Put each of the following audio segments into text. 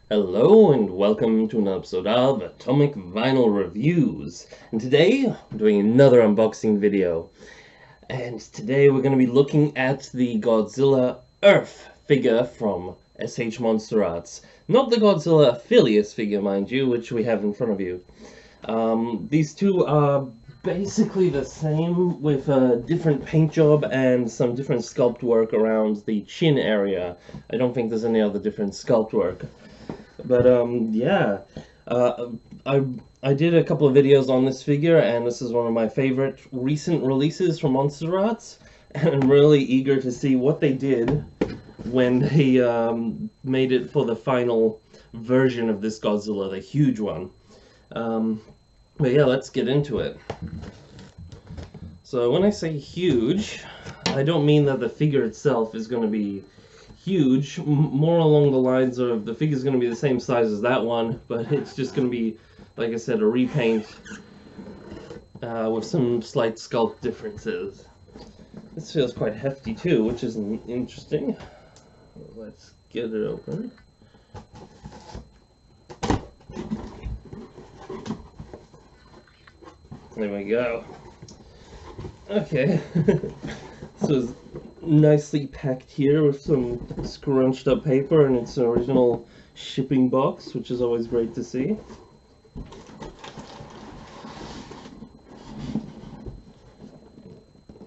Hello and welcome to an episode of Atomic Vinyl Reviews. And today I'm doing another unboxing video. And today we're going to be looking at the Godzilla Earth figure from SH MonsterArts. Not the Godzilla Affiliates figure, mind you, which we have in front of you. These two are basically the same with a different paint job and some different sculpt work around the chin area. I don't think there's any other different sculpt work. But yeah, I did a couple of videos on this figure, and this is one of my favorite recent releases from MonsterArts, and I'm really eager to see what they did when they made it for the final version of this Godzilla, the huge one. But yeah, let's get into it. So when I say huge, I don't mean that the figure itself is going to be huge, more along the lines of the figure's going to be the same size as that one, but it's just going to be, like I said, a repaint with some slight sculpt differences. This feels quite hefty too, which is interesting. Let's get it open. There we go. Okay. So it's nicely packed here with some scrunched up paper and its original shipping box, which is always great to see.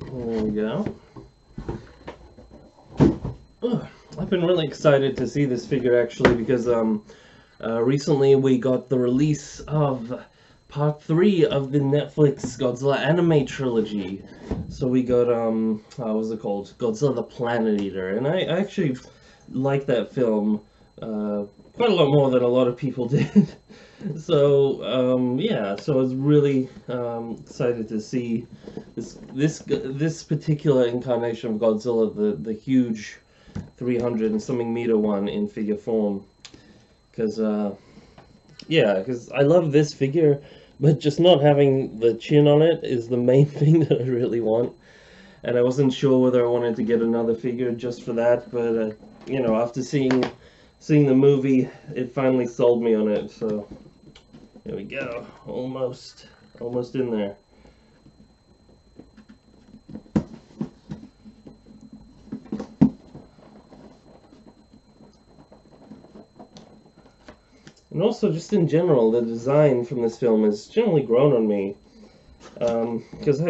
There we go. I've been really excited to see this figure actually because recently we got the release of Part 3 of the Netflix Godzilla anime trilogy. So we got, what was it called? Godzilla the Planet Eater. And I actually like that film quite a lot more than a lot of people did. So, yeah, so I was really excited to see this particular incarnation of Godzilla, the huge 300 and something meter one in figure form. Because, yeah, because I love this figure, but just not having the chin on it is the main thing that I really want. And I wasn't sure whether I wanted to get another figure just for that, but you know, after seeing the movie, it finally sold me on it. So there we go, almost in there. And also, just in general, the design from this film has generally grown on me. Because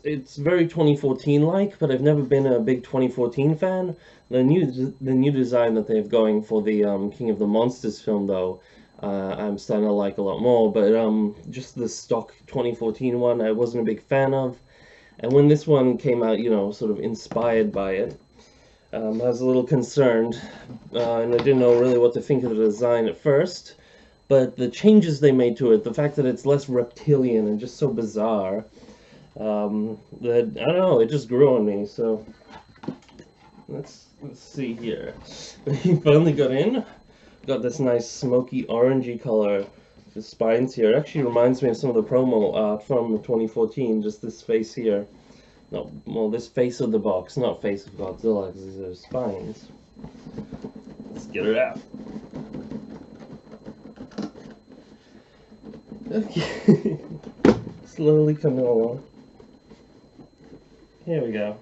it's very 2014-like, but I've never been a big 2014 fan. The new design that they have going for the King of the Monsters film, though, I'm starting to like a lot more. But just the stock 2014 one, I wasn't a big fan of. And when this one came out, you know, sort of inspired by it, I was a little concerned, and I didn't know really what to think of the design at first, but the changes they made to it, the fact that it's less reptilian and just so bizarre, that, I don't know, it just grew on me. So let's see here. We finally got in. Got this nice smoky orangey color. The spines here, it actually reminds me of some of the promo art from 2014, just this face here. No, well, this face of the box, not face of Godzilla, because these are spines. Let's get it out. Okay. Slowly coming along. Here we go.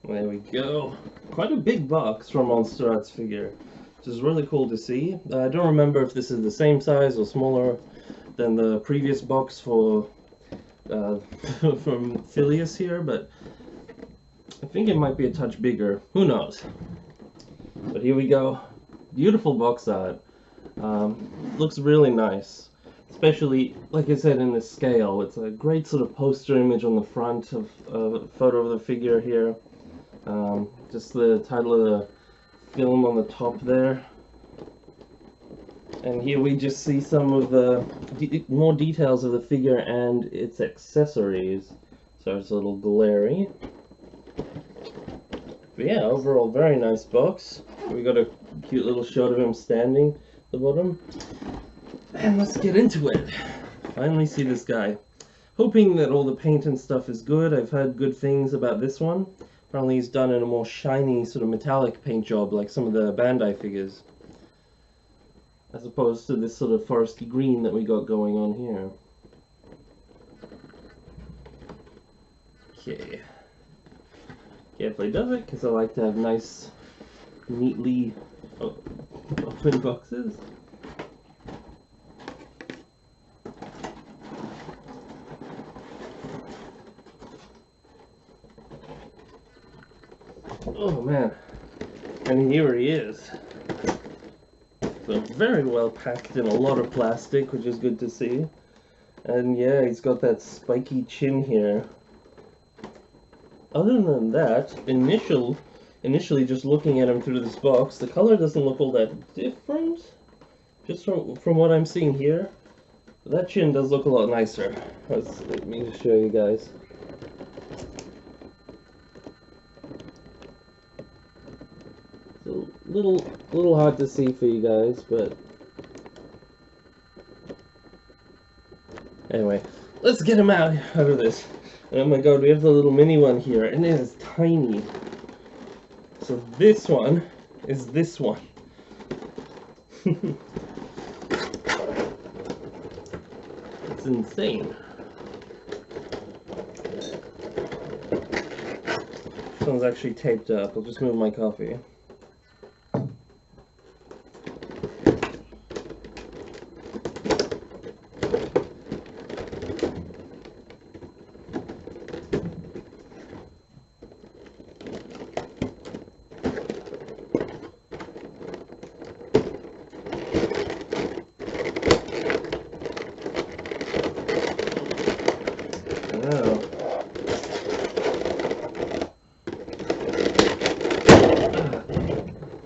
There we go. Quite a big box from MonsterArts figure, which is really cool to see. I don't remember if this is the same size or smaller than the previous box for from Phileas here, but I think it might be a touch bigger. Who knows? But here we go. Beautiful box art. Looks really nice, especially, like I said, in this scale. It's a great sort of poster image on the front of a photo of the figure here. Just the title of the film on the top there. And here we just see some of the more details of the figure and its accessories. So it's a little glary. But yeah, overall, very nice box. We got a cute little shot of him standing at the bottom. And let's get into it. Finally see this guy. hoping that all the paint and stuff is good. I've heard good things about this one. Apparently he's done in a more shiny sort of metallic paint job like some of the Bandai figures, as opposed to this sort of foresty green that we got going on here. Okay. Carefully does it, because I like to have nice, neatly open boxes. Oh man, and here he is. So very well packed in a lot of plastic, which is good to see. And yeah, he's got that spiky chin here. Other than that, initially just looking at him through this box, the color doesn't look all that different, just from what I'm seeing here. But that chin does look a lot nicer. Let me just show you guys. It's a little hard to see for you guys, but anyway, let's get him out of this. Oh my god, we have the little mini one here, and it is tiny. So this one is this one. It's insane. This one's actually taped up. I'll just move my coffee.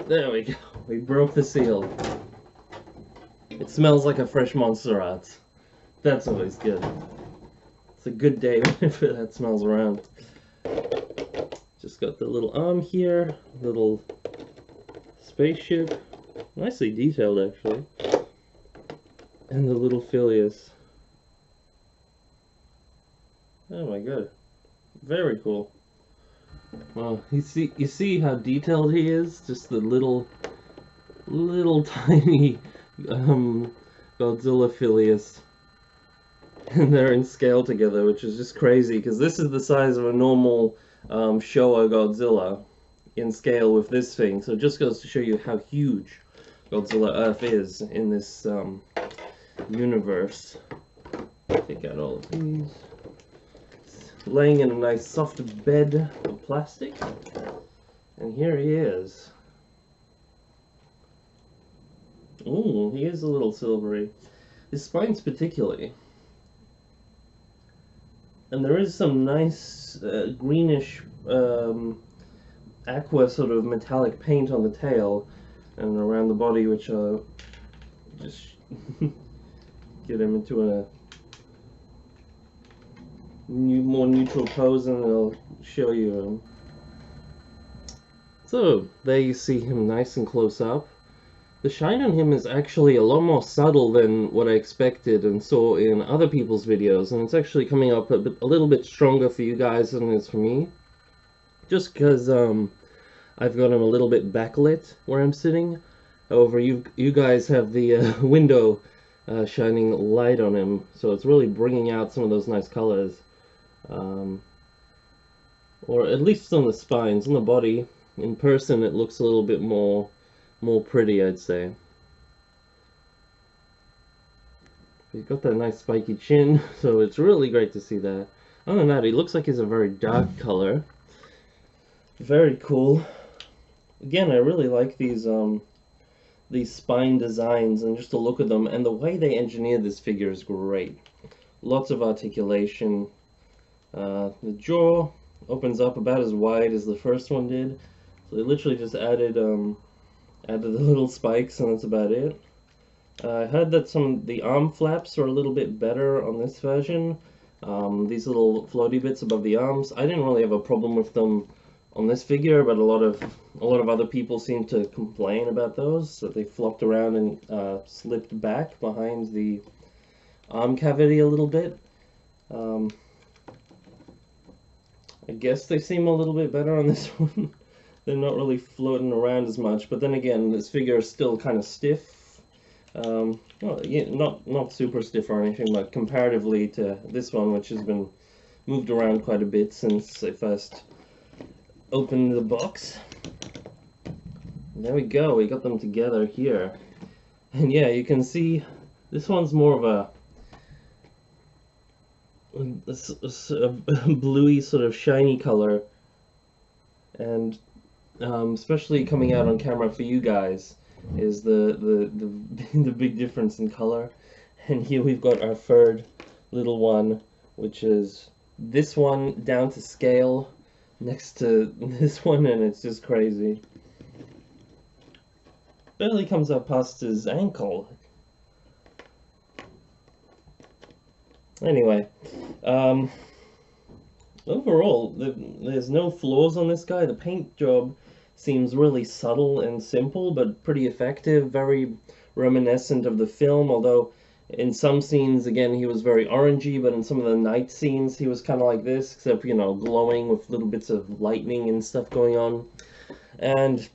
There we go. We broke the seal. It smells like a fresh MonsterArts. That's always good. It's a good day whenever that smells around. Just got the little arm here, little spaceship, nicely detailed actually, and the little Phileas. Oh my god, very cool. Well, you see how detailed he is? Just the little tiny Godzilla Phileas, and they're in scale together, which is just crazy because this is the size of a normal Showa Godzilla in scale with this thing. So it just goes to show you how huge Godzilla Earth is in this universe. Take out all of these. Laying in a nice soft bed of plastic, and here he is. Ooh, he is a little silvery. His spines particularly. And there is some nice greenish aqua sort of metallic paint on the tail and around the body, which just get him into a more neutral pose, and I'll show you him. So there you see him nice and close up. The shine on him is actually a lot more subtle than what I expected and saw in other people's videos, and it's actually coming up a little bit stronger for you guys than it is for me, just because I've got him a little bit backlit where I'm sitting. However, you guys have the window shining light on him, so it's really bringing out some of those nice colors. Or at least on the spines. On the body, in person, it looks a little bit more pretty, I'd say. He's got that nice spiky chin, so it's really great to see that. Other than that, he looks like he's a very dark color. Very cool. Again, I really like these spine designs and just the look of them, and the way they engineered this figure is great. Lots of articulation. The jaw opens up about as wide as the first one did, so they literally just added the little spikes, and that's about it. I heard that some of the arm flaps are a little bit better on this version. These little floaty bits above the arms, I didn't really have a problem with them on this figure, but a lot of other people seem to complain about those, that they flopped around and slipped back behind the arm cavity a little bit. Um, I guess they seem a little bit better on this one. They're not really floating around as much, but then again, this figure is still kind of stiff. Well, yeah, not super stiff or anything, but comparatively to this one, which has been moved around quite a bit since I first opened the box. There we go, we got them together here. And yeah, you can see this one's more of a bluey sort of shiny color, and especially coming out on camera for you guys is the big difference in color. And here we've got our third little one, which is this one down to scale next to this one, and it's just crazy. Barely comes up past his ankle. Anyway, overall, there's no flaws on this guy. The paint job seems really subtle and simple, but pretty effective, very reminiscent of the film, although in some scenes, again, he was very orangey, but in some of the night scenes, he was kind of like this, except, you know, glowing with little bits of lightning and stuff going on. And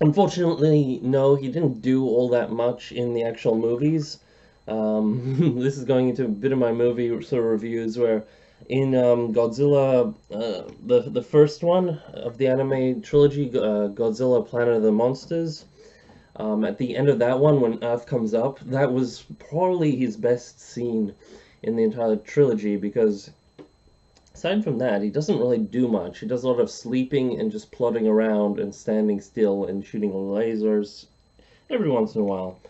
unfortunately, no, he didn't do all that much in the actual movies. This is going into a bit of my movie sort of reviews, where in Godzilla, the first one of the anime trilogy, Godzilla Planet of the Monsters, at the end of that one, when Earth comes up, that was probably his best scene in the entire trilogy, because aside from that, he doesn't really do much. He does a lot of sleeping and just plodding around and standing still and shooting lasers every once in a while.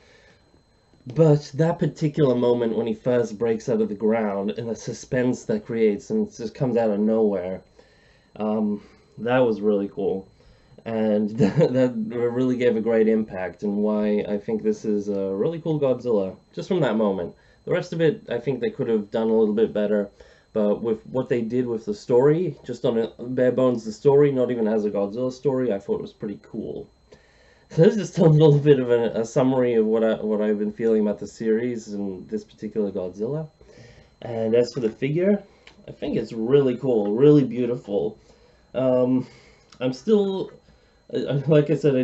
But that particular moment when he first breaks out of the ground and the suspense that creates and it just comes out of nowhere, that was really cool. And that really gave a great impact, and why I think this is a really cool Godzilla, just from that moment. The rest of it, I think they could have done a little bit better, but with what they did with the story, just on a bare bones the story, not even as a Godzilla story, I thought it was pretty cool. So this is just a little bit of a summary of what I've been feeling about the series and this particular Godzilla. And as for the figure, I think it's really cool, really beautiful. I'm still, like I said,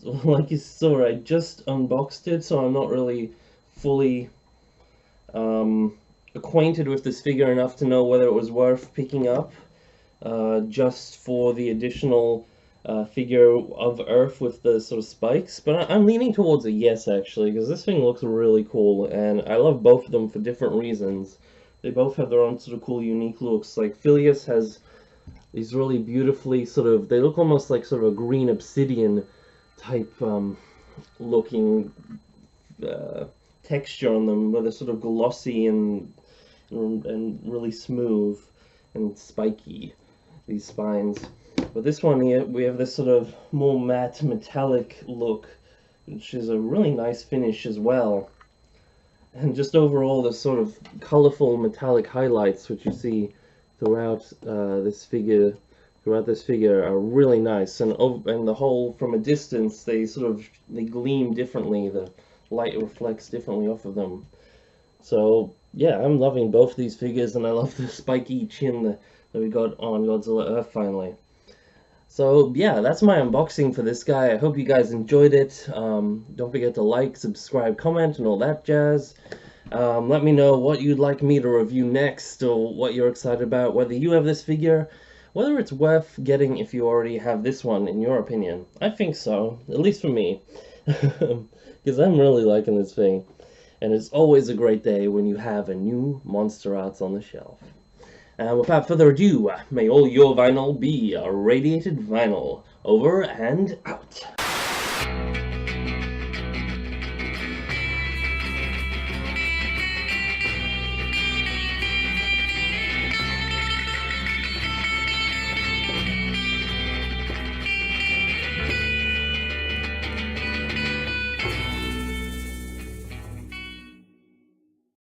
like you saw, I just unboxed it, so I'm not really fully acquainted with this figure enough to know whether it was worth picking up just for the additional figure of Earth with the sort of spikes, but I'm leaning towards a yes, actually, because this thing looks really cool, and I love both of them for different reasons. They both have their own sort of cool, unique looks. Like, Phileas has these really beautifully sort of, they look almost like sort of a green obsidian type looking texture on them, where they're sort of glossy and really smooth and spiky, these spines. But this one here, we have this sort of more matte metallic look, which is a really nice finish as well. And just overall, the sort of colorful metallic highlights which you see throughout this figure are really nice. And the whole, from a distance, they gleam differently. The light reflects differently off of them. So yeah, I'm loving both these figures, and I love the spiky chin that we got on Godzilla Earth finally. So yeah, that's my unboxing for this guy. I hope you guys enjoyed it. Don't forget to like, subscribe, comment, and all that jazz. Let me know what you'd like me to review next, or what you're excited about, whether you have this figure, whether it's worth getting if you already have this one, in your opinion. I think so, at least for me, because I'm really liking this thing. And it's always a great day when you have a new MonsterArts on the shelf. And without further ado, may all your vinyl be a radiated vinyl. Over and out.